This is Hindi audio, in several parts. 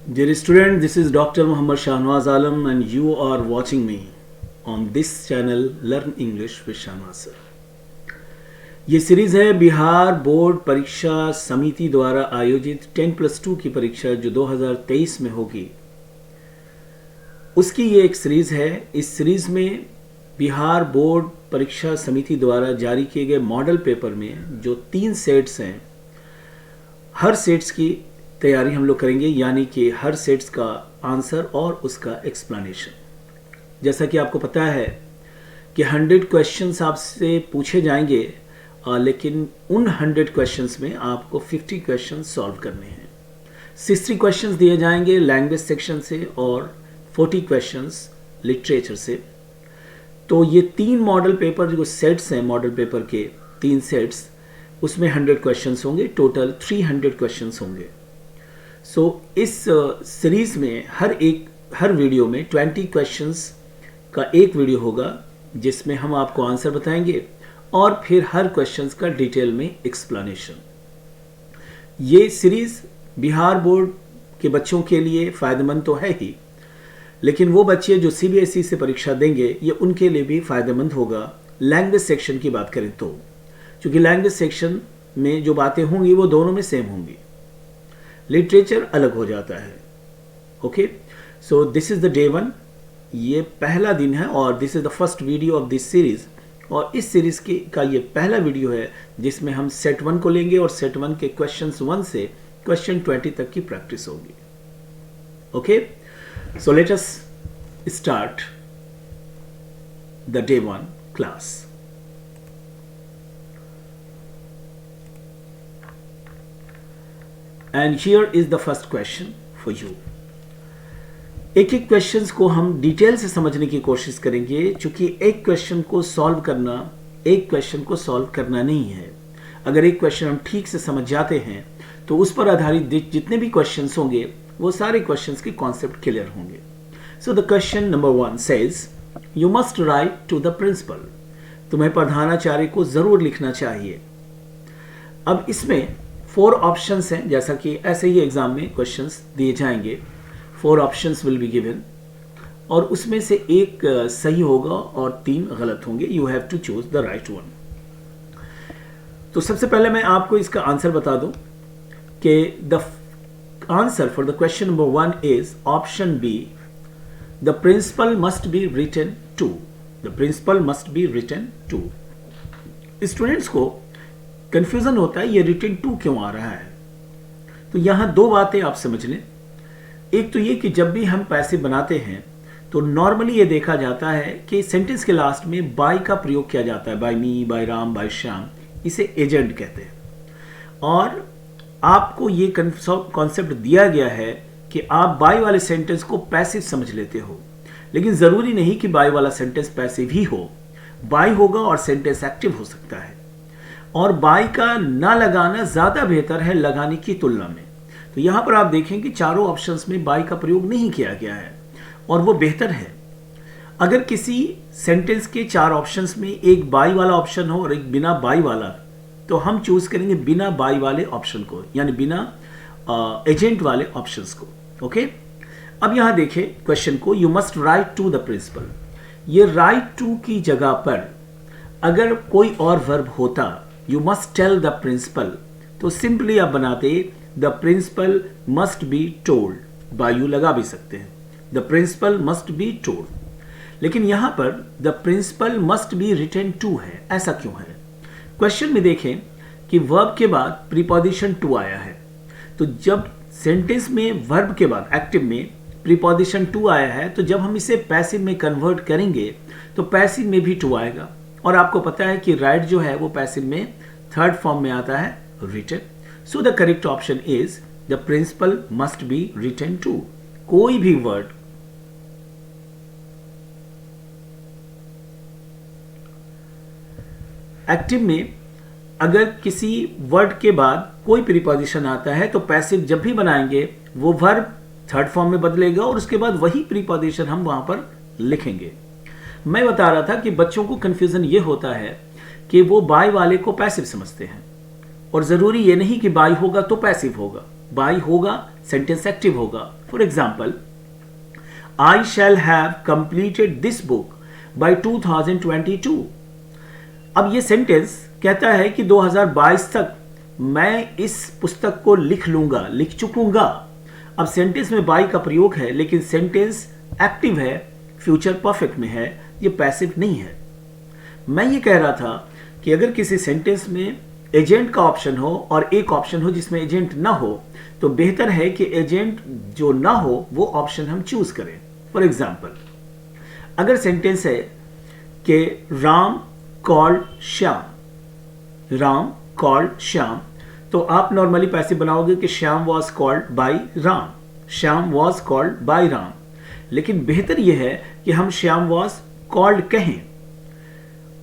Dear student, this is Dr. Muhammad Shahnawaz Alam and you are watching me on this channel Learn English with Shahnawaz sir. ये सीरीज़ है बिहार बोर्ड परीक्षा समिति द्वारा आयोजित 10+2 की परीक्षा जो 2023 में होगी, उसकी ये एक सीरीज़ है। इस सीरीज़ में बिहार बोर्ड परीक्षा समिति द्वारा जारी किए गए मॉडल पेपर में जो 3 सेट्स हैं, हर सेट्स की तैयारी हम लोग करेंगे, यानी कि हर सेट्स का आंसर और उसका एक्सप्लेनेशन। जैसा कि आपको पता है कि 100 क्वेश्चंस आपसे पूछे जाएंगे, लेकिन उन 100 क्वेश्चंस में आपको 50 क्वेश्चंस सॉल्व करने हैं। 60 क्वेश्चंस दिए जाएंगे लैंग्वेज सेक्शन से और 40 क्वेश्चंस लिटरेचर से। तो ये 3 मॉडल पेपर जो सेट्स हैं, मॉडल पेपर के 3 सेट्स, उसमें 100 क्वेश्चंस होंगे, टोटल 300 क्वेश्चंस होंगे। सो इस सीरीज़ में हर वीडियो में 20 क्वेश्चंस का एक वीडियो होगा जिसमें हम आपको आंसर बताएंगे और फिर हर क्वेश्चंस का डिटेल में एक्सप्लेनेशन। ये सीरीज़ बिहार बोर्ड के बच्चों के लिए फ़ायदेमंद तो है ही, लेकिन वो बच्चे जो सीबीएसई से परीक्षा देंगे ये उनके लिए भी फ़ायदेमंद होगा। लैंग्वेज सेक्शन की बात करें तो, क्योंकि लैंग्वेज सेक्शन में जो बातें होंगी वो दोनों में सेम होंगी, लिटरेचर अलग हो जाता है। Okay, so this is the day 1, ये पहला दिन है और this is the first video of this series. और इस सीरीज़ का ये पहला वीडियो है जिसमें हम सेट 1 को लेंगे और सेट 1 के क्वेश्चंस 1 से क्वेश्चन 20 तक की प्रैक्टिस होगी। Okay, so let us start the day 1 class. And here is the first question for you. एक एक क्वेश्चंस को हम डिटेल से समझने की कोशिश करेंगे, क्योंकि एक क्वेश्चन को सॉल्व करना नहीं है। अगर एक क्वेश्चन हम ठीक से समझ जाते हैं तो उस पर आधारित जितने भी क्वेश्चंस होंगे वो सारे क्वेश्चंस के कॉन्सेप्ट क्लियर होंगे। So the question number 1 says you must write to the principal. तुम्हें प्रधानाचार्य को जरूर लिखना चाहिए। अब इसमें 4 ऑप्शंस हैं, जैसा कि ऐसे ही एग्जाम में क्वेश्चंस दिए जाएंगे। 4 ऑप्शंस विल बी गिवन और उसमें से एक सही होगा और 3 गलत होंगे। You have to choose the right one. तो सबसे पहले मैं आपको इसका आंसर बता दूं कि the answer for the question number 1 is option B, the principal must be written to. The principal must be written to. Students को कंफ्यूजन होता है ये रिटन टू क्यों आ रहा है। तो यहां 2 बातें आप समझ लें। एक तो ये कि जब भी हम पैसिव बनाते हैं तो नॉर्मली ये देखा जाता है कि सेंटेंस के लास्ट में बाय का प्रयोग किया जाता है, बाय मी, बाय राम, बाय श्याम। इसे एजेंट कहते हैं। और आपको ये कॉन्सेप्ट दिया गया है कि आप बाय वाले सेंटेंस को पैसिव समझ लेते हो, लेकिन जरूरी नहीं कि बाय वाला सेंटेंस पैसिव ही हो। बाय होगा और सेंटेंस एक्टिव हो सकता है, और बाय का ना लगाना ज्यादा बेहतर है लगाने की तुलना में। तो यहां पर आप देखें कि चारों ऑप्शंस में बाय का प्रयोग नहीं किया गया है और वो बेहतर है। अगर किसी सेंटेंस के 4 ऑप्शंस में एक बाय वाला ऑप्शन हो और एक बिना बाय वाला, तो हम चूज करेंगे बिना बाय वाले ऑप्शन को, यानी बिना एजेंट वाले ऑप्शंस को। ओके, अब यहां देखें क्वेश्चन को, you must write to the principal. ये राइट टू की जगह पर अगर कोई और वर्ब होता, you must tell the principal, तो सिंपली आप बनाते the principal must be told. By you लगा भी सकते हैं, the principal must be told. लेकिन यहां पर the principal must be written to है। ऐसा क्यों है? क्वेश्चन में देखें कि वर्ब के बाद प्रीपोजिशन टू आया है। तो जब सेंटेंस में वर्ब के बाद एक्टिव में प्रीपोजिशन टू आया है, तो जब हम इसे पैसिव में कन्वर्ट करेंगे तो पैसिव में भी टू आएगा। और आपको पता है कि राइट जो है वो पैसिव में 3rd फॉर्म में आता है, written. So the correct option is the principal must be written to. कोई भी वर्ड एक्टिव में अगर किसी वर्ड के बाद कोई प्रीपोजिशन आता है तो पैसिव जब भी बनाएंगे वो वर्ब 3rd फॉर्म में बदलेगा और उसके बाद वही प्रीपोजिशन हम वहां पर लिखेंगे। मैं बता रहा था कि बच्चों को कंफ्यूजन ये होता है कि वो बाय वाले को पैसिव समझते हैं, और जरूरी ये नहीं कि बाय होगा तो पैसिव होगा। बाई होगा, सेंटेंस एक्टिव होगा. For example, I shall have completed this book by 2022. अब ये सेंटेंस कहता है कि 2022 तक मैं इस पुस्तक को लिख लूंगा, लिख चुकूंगा. अब सेंटेंस में बाई का प्रयोग है, लेकिन सेंटेंस एक्टिव है, फ्यूचर परफेक्ट में है, ये पैसिव नहीं है. मैं ये कह रहा था कि अगर किसी सेंटेंस में एजेंट का ऑप्शन हो और एक ऑप्शन हो जिसमें एजेंट ना हो, तो बेहतर है कि एजेंट जो ना हो वो ऑप्शन हम चूज करें. फॉर एग्जाम्पल, अगर सेंटेंस है कि राम कॉल्ड श्याम, राम कॉल्ड श्याम, तो आप नॉर्मली पैसिव बनाओगे कि Shyam was called by Ram, Shyam was called by Ram. लेकिन बेहतर यह है कि हम श्याम वॉज कॉल्ड कहें.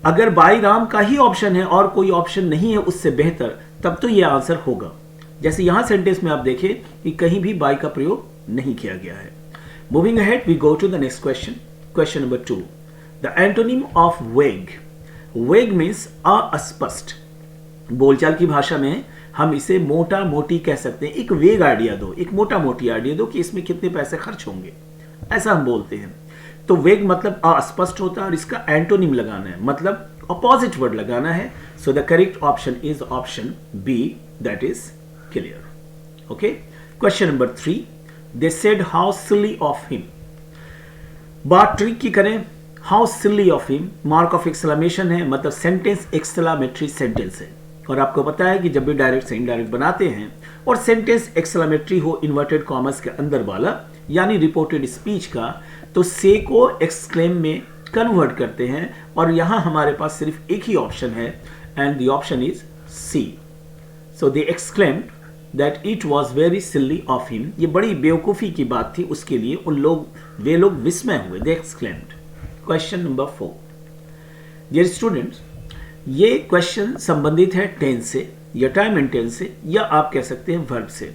अगर बाय राम का ही ऑप्शन है और कोई ऑप्शन नहीं है उससे बेहतर, तब तो यह आंसर होगा. जैसे यहां सेंटेंस में आप देखें कि कहीं भी बाय का प्रयोग नहीं किया गया है. Moving ahead, we go to the next question. Question number 2. The antonym of vague. Vague means अस्पष्ट. बोलचाल की भाषा में हम इसे मोटा मोटी कह सकते हैं. एक वेग आइडिया दो, एक मोटा मोटी आइडिया दो कि इसमें कितने पैसे खर्च होंगे, ऐसा हम बोलते हैं. तो वेग मतलब अस्पष्ट होता है और इसका एंटोनिम लगाना है, मतलब अपोजिट वर्ड लगाना है. So the correct option is option B, that is clear. Okay. Question number 3. They said how silly of him. बात ट्रिक की करें. How silly of him mark of exclamation है, मतलब सेंटेंस एक्सक्लेमेटरी सेंटेंस है. और आपको पता है कि जब भी डायरेक्ट से इनडायरेक्ट बनाते हैं और सेंटेंस एक्सक्लेमेटरी हो इन्वर्टेड कॉमर्स के अंदर वाला, यानी रिपोर्टेड स्पीच का, तो से को एक्सक्लेम में कन्वर्ट करते हैं. और यहां हमारे पास सिर्फ एक ही ऑप्शन है, and the option is C. So they exclaimed that it was very silly of him. ये बड़ी बेवकूफ़ी की बात थी उसके लिए, वे लोग विस्मय हुए. They exclaimed. Question number 4. Dear students, ये क्वेश्चन संबंधित है टेंस से या टाइम एंड टेंस से, या आप कह सकते हैं वर्ब से.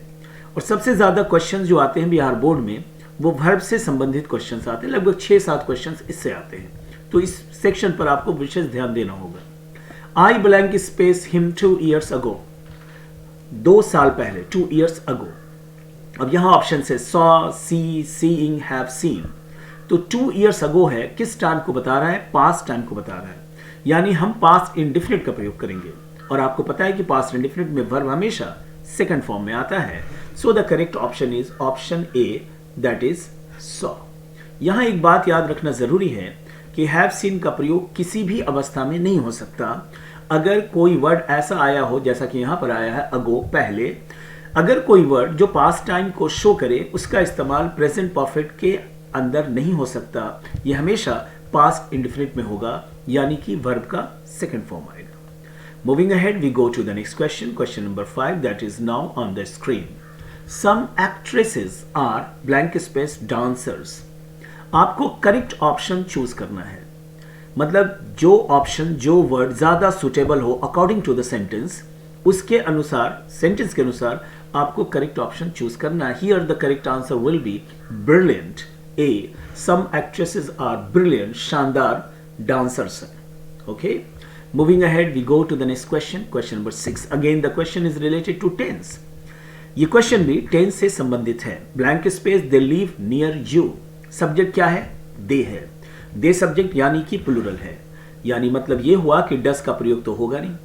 और सबसे ज्यादा क्वेश्चन जो आते हैं बिहार बोर्ड में वो वर्ब से संबंधित क्वेश्चंस आते हैं. लगभग 6-7 क्वेश्चंस इससे आते हैं. तो इस सेक्शन पर आपको विशेष ध्यान देना होगा. आई blank space him 2 years ago. 2 साल पहले, 2 years ago. अब यहां ऑप्शन है saw, see, seeing, have seen. तो 2 years ago है, किस टाइम को बता रहा है? पास्ट टाइम को बता रहा है. यानी हम पास्ट इंडिफिनिट का प्रयोग करेंगे. और आपको पता है कि पास्ट इंडिफिनिट में वर्ब हमेशा सेकंड फॉर्म में आता है. So the correct option is option A, that is saw. यहां एक बात याद रखना जरूरी है कि हैव सीन का प्रयोग किसी भी अवस्था में नहीं हो सकता. अगर कोई वर्ड ऐसा आया हो, जैसा कि यहां पर आया है अगो, पहले, अगर कोई वर्ड जो पास्ट टाइम को शो करे उसका इस्तेमाल प्रेजेंट परफेक्ट के अंदर नहीं हो सकता. यह हमेशा पास्ट इंडिफिनिट में होगा, यानी कि वर्ब का सेकंड फॉर्म आएगा. Moving ahead, we go to the next question. Question number 5, that is now on the screen. Some actresses are blank space dancers. आपको करेक्ट ऑप्शन चूज करना है, मतलब जो ऑप्शन, जो वर्ड ज्यादा सुटेबल हो अकॉर्डिंग टू द सेंटेंस, उसके अनुसार, सेंटेंस के अनुसार आपको करेक्ट ऑप्शन चूज करना है. Here the correct answer will be brilliant. A. Some actresses are brilliant, शानदार dancers. Okay. Moving ahead, we go to the next question. Question number 6. Again, the question is related to tense. ये क्वेश्चन भी टेंस से संबंधित है. Blank space, they live near you. Subject क्या है? They है. They सब्जेक्ट यानी कि प्लूरल है. यानी मतलब ये हुआ कि does का प्रयोग तो होगा नहीं,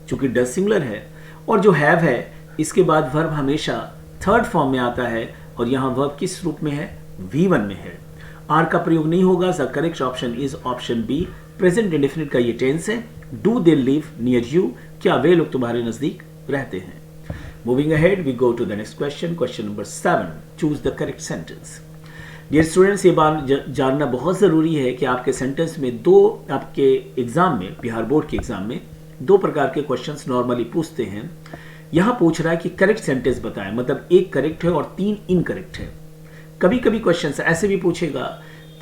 चूंकि does सिंगुलर है. और जो have है, इसके बाद वर्ब हमेशा थर्ड फॉर्म में आता है. और यहां वर्ब किस रूप में है? V1 में है. आर का प्रयोग नहीं होगा. The correct option is option B. Present indefinite का ये टेंस है. Do they live near you. क्या वे लोग तुम्हारे नजदीक रहते हैं? Moving ahead, we go to the next question. Question number 7. Choose the correct sentence. Dear students, ये बात जानना बहुत जरूरी है कि आपके सेंटेंस में आपके एग्जाम में, बिहार बोर्ड के एग्जाम में 2 प्रकार के क्वेश्चंस नॉर्मली पूछते हैं. यहां पूछ रहा है कि करेक्ट सेंटेंस बताएं, मतलब एक करेक्ट है और 3 इनकरेक्ट है. कभी कभी क्वेश्चन ऐसे भी पूछेगा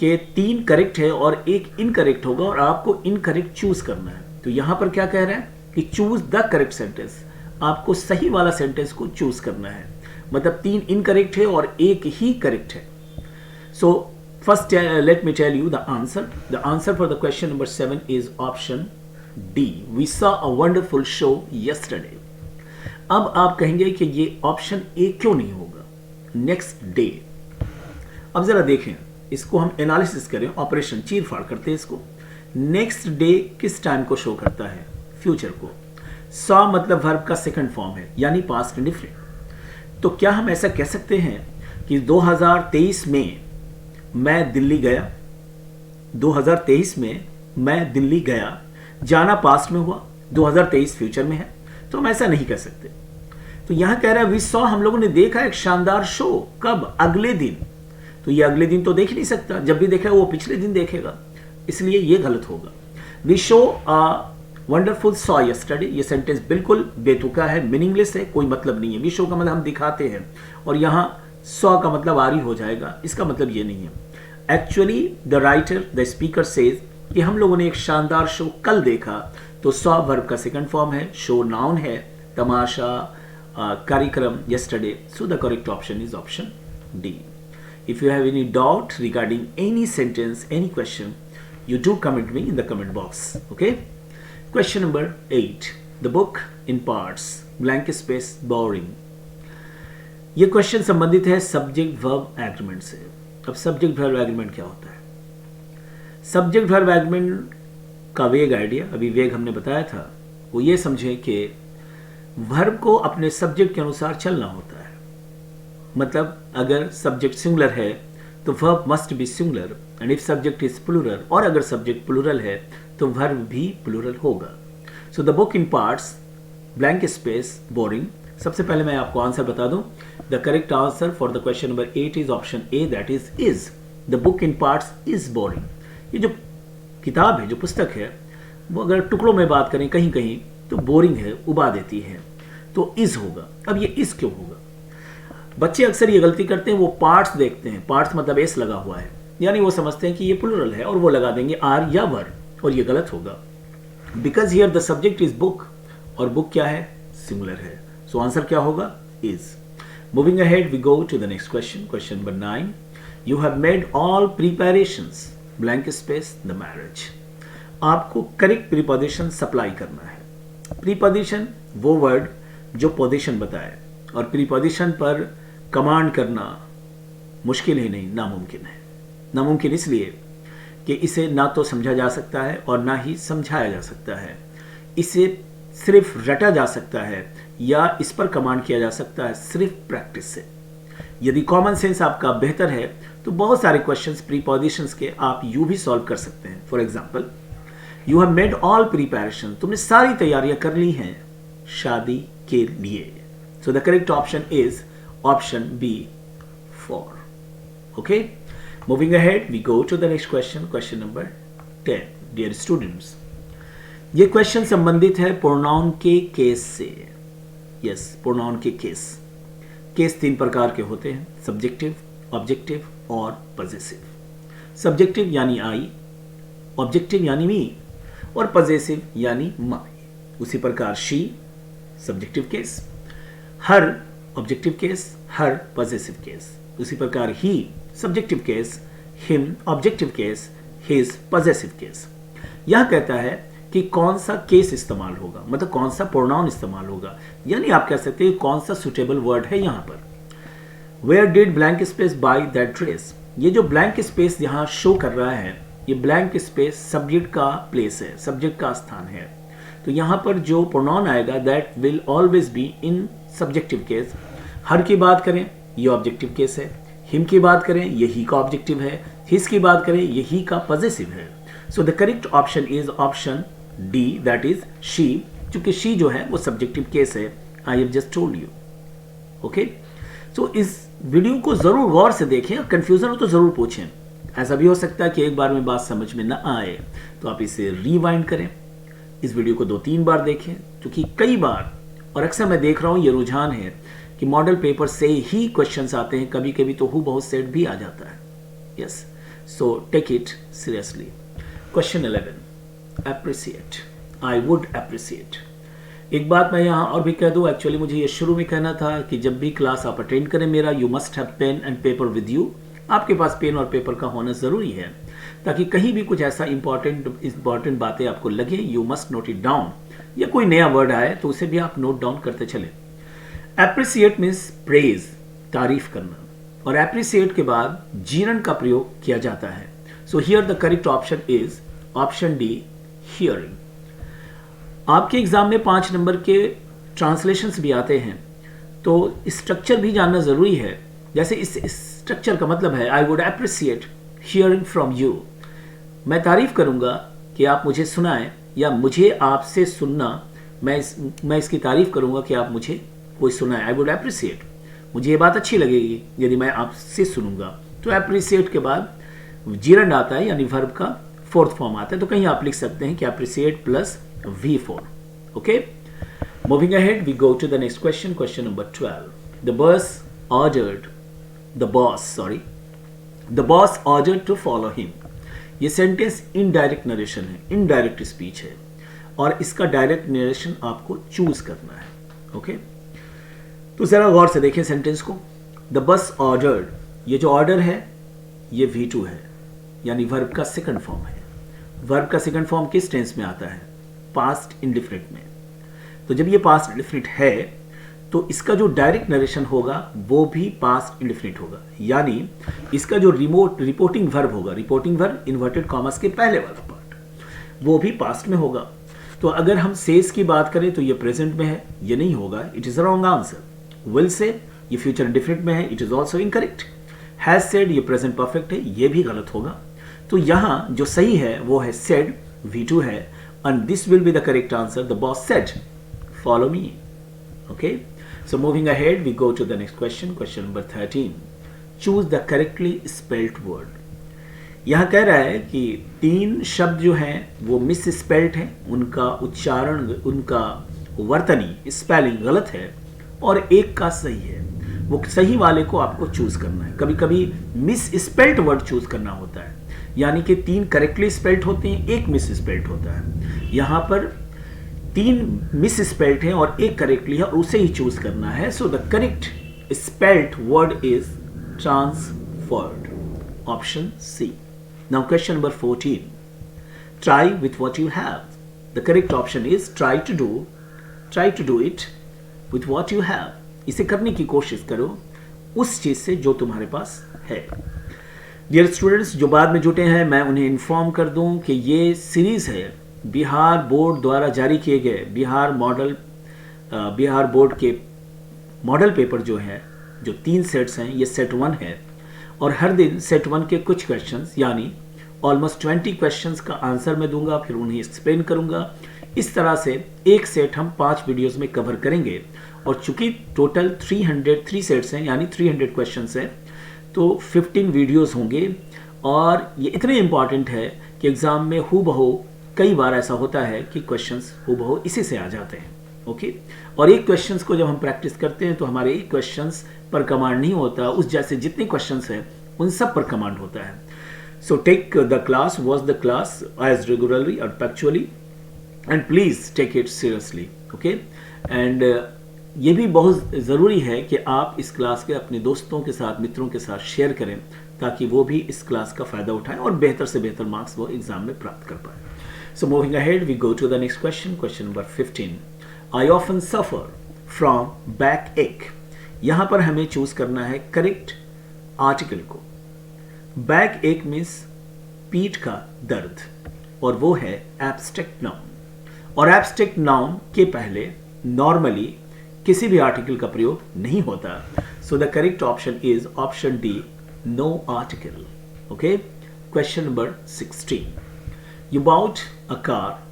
कि 3 करेक्ट है और 1 इनकरेक्ट होगा और आपको इनकरेक्ट चूज करना है. तो यहां पर क्या कह रहा है कि चूज द करेक्ट सेंटेंस. आपको सही वाला सेंटेंस को चूज करना है, मतलब 3 इनकरेक्ट है और 1 ही करेक्ट है. So first let me tell you the answer. The answer for the question number 7 is option D. We saw a wonderful show yesterday. अब आप कहेंगे कि ये ऑप्शन ए क्यों नहीं होगा, नेक्स्ट डे। अब जरा देखें, इसको हम एनालिसिस करें, ऑपरेशन चीर फाड़ करते हैं इसको। नेक्स्ट डे किस टाइम को शो करता है, फ्यूचर को। सॉ मतलब वर्ब का सेकंड फॉर्म है, यानी पास्ट इंडिफरेंट। तो क्या हम ऐसा कह सकते हैं कि 2023 में मैं दिल्ली गया, 2023 में मैं दिल्ली गया, जाना पास्ट में हुआ, 2023 फ्यूचर में है, तो हम ऐसा नहीं कह सकते। तो यहां कह रहा है वी सॉ, हम लोगों ने देखा एक शानदार शो, कब, अगले दिन। तो ये अगले दिन तो देख ही नहीं सकता, जब भी देखा वो पिछले दिन देखेगा, इसलिए ये गलत होगा। We show a wonderful saw yesterday, ये सेंटेंस बिल्कुल बेतुका है, मीनिंगलेस है, कोई मतलब नहीं है। वी शो का मतलब हम दिखाते हैं, और यहां सॉ का मतलब आरी हो जाएगा, इसका मतलब ये नहीं है। Actually the writer, the speaker says कि हम लोगों ने एक शानदार शो कल देखा, तो सॉ वर्ब का सेकंड फॉर्म है, शो नाउन है, तमाशा, कार्यक्रम, yesterday. So the correct option is option D. If you have any doubt regarding any sentence, any question, you do comment me in the comment box. Okay? Question number 8. The book in parts. Blank space boring. ये क्वेश्चन संबंधित है सब्जेक्ट वर्ब एग्रीमेंट से। अब सब्जेक्ट वर्ब एग्रीमेंट क्या होता है? सब्जेक्ट वर्ब एग्रीमेंट का वेग आइडिया, अभी वेग हमने बताया था, वो ये समझे कि वर्ब को अपने सब्जेक्ट के अनुसार चलना होता है। मतलब अगर सब्जेक्ट सिंगुलर है तो verb must be singular, and if subject is plural, और अगर सब्जेक्ट प्लूरल है तो वर्ब भी प्लूरल होगा। So the book in parts, blank space boring. सबसे पहले मैं आपको आंसर बता दूं, the correct answer for the question number 8 is option A, that is the book in parts is boring. ये जो किताब है, जो पुस्तक है, वो अगर टुकड़ों में बात करें कहीं कहीं तो बोरिंग है, उबा देती है, तो इज होगा। अब ये इज क्यों होगा? बच्चे अक्सर ये गलती करते हैं, वो पार्ट्स देखते हैं, पार्ट्स मतलब एस लगा हुआ है, यानी वो समझते हैं कि ये प्लूरल है और वो लगा देंगे आर या वर, और ये गलत होगा। Because here the subject is book, और बुक क्या है, सिंगुलर है। सो आंसर क्या होगा, is. Moving ahead we go to the next question, question number 9। You have made all preparations, blank space the marriage. आपको करेक्ट प्रीपोजिशन सप्लाई करना है। प्रीपोजिशन वो वर्ड जो पोजीशन बताए, और प्रीपोजिशन पर कमांड करना मुश्किल ही नहीं, नामुमकिन है। नामुमकिन इसलिए कि इसे ना तो समझा जा सकता है और ना ही समझाया जा सकता है। इसे सिर्फ रटा जा सकता है या इस पर कमांड किया जा सकता है सिर्फ प्रैक्टिस से। यदि कॉमन सेंस आपका बेहतर है तो बहुत सारे क्वेश्चंस प्रीपोजिशंस के आप यूं भी सॉल्व कर सकते हैं। For example, you have made all preparation, तुमने सारी तैयारियां कर ली हैं शादी के लिए। So the correct option is option B, 4। Okay, moving ahead we go to the next question, question number 10। Dear students, ये क्वेश्चन संबंधित है प्रोनाउन के केस से। यस, प्रोनाउन के केस। केस 3 प्रकार के होते हैं, सब्जेक्टिव, ऑब्जेक्टिव और पजेसिव। सब्जेक्टिव यानी आई, ऑब्जेक्टिव यानी मी, और पजेसिव यानी माई। उसी प्रकार she subjective case, her objective case, her possessive case. उसी प्रकार he subjective case, him objective case, his possessive case. यह कहता है कि कौन सा केस इस्तेमाल होगा, मतलब कौन सा प्रोनाउन इस्तेमाल होगा, यानी आप कह सकते हैं कौन सा सुटेबल वर्ड है यहां पर। Where did blank space buy that dress. ये जो ब्लैंक स्पेस यहां शो कर रहा है, ये ब्लैंक स्पेस सब्जेक्ट का प्लेस है, सब्जेक्ट का स्थान है। तो यहां पर जो प्रोनाउन आएगा that will always be in subjective case. Her की बात करें ये ऑब्जेक्टिव केस है, हिम की बात करें ये ही का ऑब्जेक्टिव है, हिज की बात करें ये ही का पजेसिव है। So the correct option is option D, that is she, क्योंकि शी जो है वो सब्जेक्टिव केस है। I have just told you. Okay, so इस वीडियो को जरूर गौर से देखें, कंफ्यूजन हो तो जरूर पूछें। ऐसा भी हो सकता है कि एक बार में बात समझ में ना आए, तो आप इसे रिवाइंड करें, इस वीडियो को 2-3 बार देखें, क्योंकि कई बार और अक्सर मैं देख रहा हूं ये रुझान है कि मॉडल पेपर से ही क्वेश्चंस आते हैं, कभी कभी तो बहुत सेट भी आ जाता है। Yes, so take it seriously. Question 11, appreciate, I would appreciate. एक बात मैं यहाँ और भी कह दूँ, एक्चुअली मुझे ये शुरू में कहना था कि जब भी क्लास आप अटेंड करें मेरा, you must have pen and paper with you. आपके पास पेन और पेपर का होना ज़रूरी है, ताकि कहीं भी कुछ ऐसा इंपॉर्टेंट बातें आपको लगे, you must note it down, या कोई नया वर्ड आए तो उसे भी आप नोट डाउन करते चले। एप्रिसिएट मीन्स प्रेज, तारीफ करना, और एप्रिसिएट के बाद जीरन का प्रयोग किया जाता है. So here the correct option is option D, hearing. आपके एग्जाम में 5 नंबर के ट्रांसलेशंस भी आते हैं, तो स्ट्रक्चर भी जानना ज़रूरी है. जैसे इस स्ट्रक्चर का मतलब है I would appreciate hearing from you. मैं तारीफ करूंगा कि आप मुझे सुनाएं, या मुझे आपसे सुनना, मैं इसकी तारीफ करूंगा कि आप मुझे कोई सुनाए. आई वुड एप्रिसिएट, मुझे ये बात अच्छी लगेगी यदि मैं आपसे सुनूंगा. तो एप्रिसिएट के बाद जीरंड आता है, यानी वर्ब का 4th फॉर्म आता है. तो कहीं आप लिख सकते हैं कि appreciate plus V4. Okay, moving ahead we go to the next question. Question number 12. The boss ordered to follow him. ये सेंटेंस इनडायरेक्ट नरेशन है, इनडायरेक्ट स्पीच है, और इसका डायरेक्ट नरेशन आपको चूज करना है. ओके, तो जरा गौर से देखें सेंटेंस को. द बस ऑर्डर्ड, ये जो ऑर्डर है ये V2 है, यानी वर्ब का सेकंड फॉर्म है. वर्ब का सेकंड फॉर्म किस टेंस में आता है? पास्ट इंडिफिनिट में. तो जब ये पास्ट इंडिफिनिट है तो इसका जो डायरेक्ट नरेशन होगा वो भी पास्ट इंडिफिनिट होगा, यानी इसका जो रिपोर्टिंग वर्ब होगा, रिपोर्टिंग वर्ब इन्वर्टेड कॉमर्स के पहले वाला पार्ट, वो भी पास्ट में होगा. तो अगर हम सेज की बात करें तो ये प्रेजेंट में है, ये नहीं होगा, it is wrong answer. Will say ये फ्यूचर इंडिफिनिट में है, it is also incorrect. Has said ये प्रेजेंट परफेक्ट है, ये भी गलत होगा. तो यहां जो सही है वो है सेड, V2 है, and this will be the correct answer. The boss said, follow me. Okay, so moving ahead we go to the next question. Question number 13. Choose the correctly spelled word. यहाँ कह रहा है कि 3 शब्द जो हैं वो मिस स्पेल्ड हैं, उनका उच्चारण, उनका वर्तनी स्पेलिंग गलत है, और एक का सही है. वो सही वाले को आपको चूज करना है. कभी कभी मिस स्पेल्ड वर्ड चूज करना होता है, यानी कि 3 करेक्टली स्पेल्ड होते हैं, एक मिस स्पेल्ड होता है. यहाँ पर 3 मिस स्पेल्ड हैं और एक करेक्टली है, और उसे ही चूज करना है. So the correct spelled word is transferred, option C. Now question number 14. Try with what you have. The correct option is try to do it with what you have. इसे करने की कोशिश करो उस चीज से जो तुम्हारे पास है. डियर स्टूडेंट्स, जो बाद में जुटे हैं मैं उन्हें इन्फॉर्म कर दूं कि ये सीरीज़ है बिहार बोर्ड द्वारा जारी किए गए बिहार बोर्ड के मॉडल पेपर जो है, जो 3 सेट्स हैं, ये सेट 1 है, और हर दिन सेट 1 के कुछ क्वेश्चंस, यानी ऑलमोस्ट 20 क्वेश्चंस का आंसर मैं दूंगा, फिर उन्हें एक्सप्लेन करूंगा. इस तरह से एक सेट हम 5 वीडियोस में कवर करेंगे, और चूंकि टोटल 303 सेट्स हैं, यानी 300 क्वेश्चंस हैं, तो 15 वीडियोस होंगे. और ये इतने इंपॉर्टेंट है कि एग्ज़ाम में हूबहू कई बार ऐसा होता है कि क्वेश्चंस हूबहू इसी से आ जाते हैं. ओके, और एक क्वेश्चंस को जब हम प्रैक्टिस करते हैं तो हमारे एक क्वेश्चंस पर कमांड नहीं होता, उस जैसे जितने क्वेश्चंस हैं उन सब पर कमांड होता है. So take the class, watch the class as regularly और factually, and please take it seriously. Okay, and ये भी बहुत ज़रूरी है कि आप इस क्लास के अपने दोस्तों के साथ, मित्रों के साथ शेयर करें, ताकि वो भी इस क्लास का फ़ायदा उठाएं और बेहतर से बेहतर मार्क्स वो एग्ज़ाम में प्राप्त कर पाए. So moving ahead we go to the next question. Question number 15. I often suffer from backache. यहाँ पर हमें चूज करना है करेक्ट आर्टिकल को. बैक एक मीन्स पीठ का दर्द, और वो है एब्स्ट्रैक्ट नाउन, और एब्स्ट्रैक्ट नाउन के पहले नॉर्मली किसी भी आर्टिकल का प्रयोग नहीं होता. So the correct option is option D, no article. Okay, question number 16. You bought a car,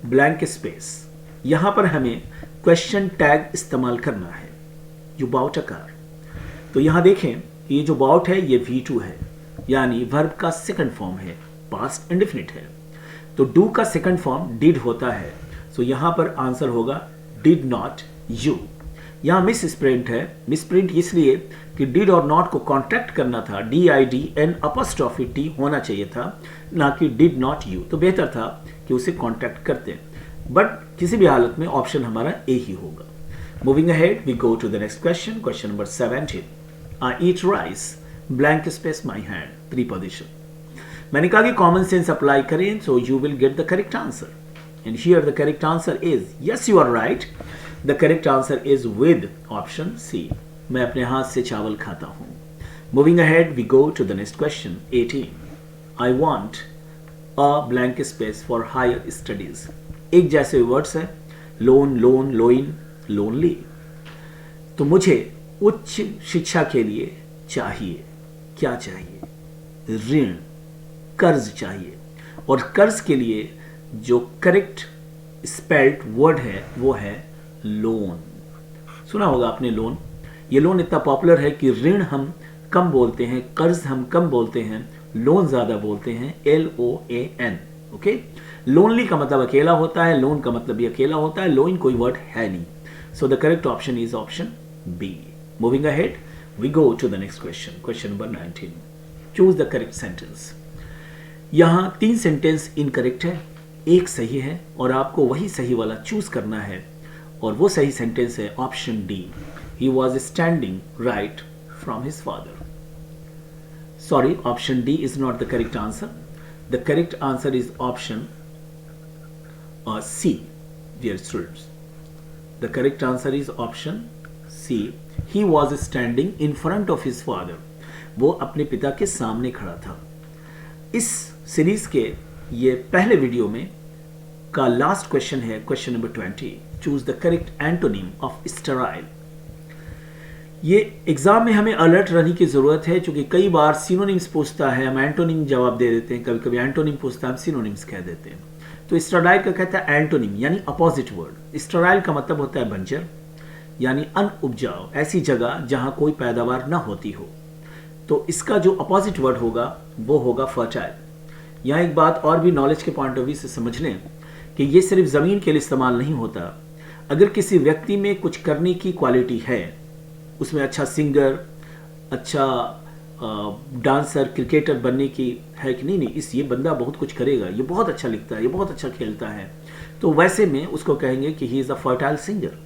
blank space. यहां पर हमें क्वेश्चन टैग इस्तेमाल करना है. यू बाउट अ कार, तो यहां देखें ये जो बाउट है ये V2 है, यानी वर्ब का सेकंड फॉर्म है, पास्ट इंडेफिनिट है. तो डू का सेकंड फॉर्म डिड होता है. सो यहां पर आंसर होगा डिड नॉट यू. यहाँ मिस प्रिंट है. मिस प्रिंट इसलिए कि डिड और नॉट को कॉन्ट्रैक्ट करना था, DIDN' होना चाहिए था, ना कि डिड नॉट यू. तो बेहतर था कि उसे कॉन्ट्रैक्ट करते, बट किसी भी हालत में ऑप्शन हमारा ए ही होगा. Moving ahead we go to the next question. Question number 17. I eat rice, blank space my hand, preposition. मैंने कहा कि कॉमन सेंस अप्लाई करें, so you will get the correct answer. And here the correct answer is yes, you are right. The correct answer is with option C, मैं अपने हाथ से चावल खाता हूं। Moving ahead we go to the next question 18। I want a blank space for higher studies. एक जैसे वर्ड्स है, लोन, लोन, लोइन, लोनली। तो मुझे उच्च शिक्षा के लिए चाहिए, क्या चाहिए? ऋण, कर्ज चाहिए। और कर्ज के लिए जो करेक्ट स्पेल्ड वर्ड है वो है लोन। सुना होगा आपने लोन। ये लोन इतना पॉपुलर है कि ऋण हम कम बोलते हैं, कर्ज हम कम बोलते हैं, लोन ज्यादा बोलते हैं, LOAN। ओके, लोनली का मतलब अकेला होता है, लोन का मतलब भी अकेला होता है, लोइन कोई वर्ड है नहीं। So the correct option is option B. Moving ahead we go to the next question, question number 19। Choose the correct sentence. यहां 3 सेंटेंस इनकरेक्ट है, एक सही है और आपको वही सही वाला चूज करना है। और वो सही सेंटेंस है option D, he was standing right from his father. Sorry, option D is not the correct answer. The correct answer is option C, dear students. The correct answer is option C, he was standing in front of his father. वो अपने पिता के सामने खड़ा था। इस सीरीज के ये पहले वीडियो में का लास्ट क्वेश्चन है question number 20। Choose the correct antonym of sterile. ये एग्जाम में हमें अलर्ट रहने की जरूरत है, क्योंकि कई बार सिनोनिम्स पूछता है, हम एंटोनिम जवाब दे देते हैं, कभी कभी एंटोनिम पूछता है, हम सिनोनिम्स कह देते हैं। तो स्टेराइल का कहता है एंटोनिम, यानी अपोजिट वर्ड। स्टेराइल का मतलब होता है बंजर, यानी अनउपजाऊ, ऐसी जगह जहां कोई पैदावार ना होती हो। तो इसका जो अपोजिट वर्ड होगा वो होगा फर्टाइल। यहाँ एक बात और भी नॉलेज के पॉइंट ऑफ व्यू से समझ लें कि ये सिर्फ ज़मीन के लिए इस्तेमाल नहीं होता। अगर किसी व्यक्ति में कुछ करने की क्वालिटी है, उसमें अच्छा सिंगर, अच्छा डांसर, क्रिकेटर बनने की है कि नहीं, ये बंदा बहुत कुछ करेगा, ये बहुत अच्छा लिखता है, ये बहुत अच्छा खेलता है, तो वैसे में उसको कहेंगे कि he is a fertile singer.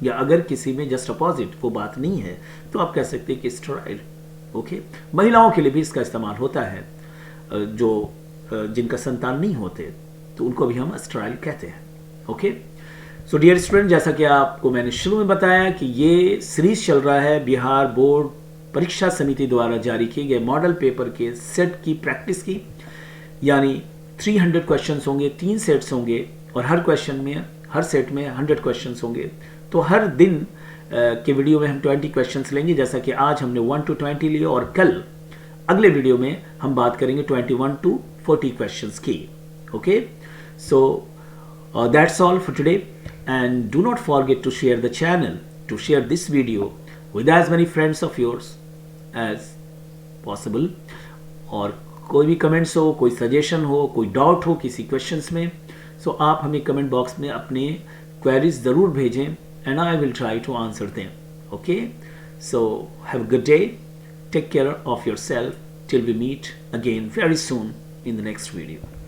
या अगर किसी में जस्ट अपोजिट वो बात नहीं है तो आप कह सकते हैं कि स्टेराइल। ओके, महिलाओं के लिए भी इसका इस्तेमाल होता है, जो जिनका संतान नहीं होते तो उनको भी हम स्टेराइल कहते हैं। ओके, सो डियर स्टूडेंट, जैसा कि आपको मैंने शुरू में बताया कि ये सीरीज चल रहा है बिहार बोर्ड परीक्षा समिति द्वारा जारी किए गए मॉडल पेपर के सेट की प्रैक्टिस की, यानी 300 क्वेश्चंस होंगे, 3 सेट्स होंगे और हर क्वेश्चन में, हर सेट में 100 क्वेश्चंस होंगे। तो हर दिन के वीडियो में हम 20 क्वेश्चंस लेंगे, जैसा कि आज हमने 1 to 20 लिए और कल अगले वीडियो में हम बात करेंगे 21 to 40 क्वेश्चंस की। Okay, so that's all for today and do not forget to share the channel, to share this video with as many friends of yours as possible। और कोई भी कमेंट्स हो, कोई सजेशन हो, कोई डाउट हो किसी क्वेश्चंस में, सो आप हमें कमेंट बॉक्स में अपने क्वेरीज ज़रूर भेजें and I will try to answer them। Okay, so have a good day, take care of yourself till we meet again very soon in the next video।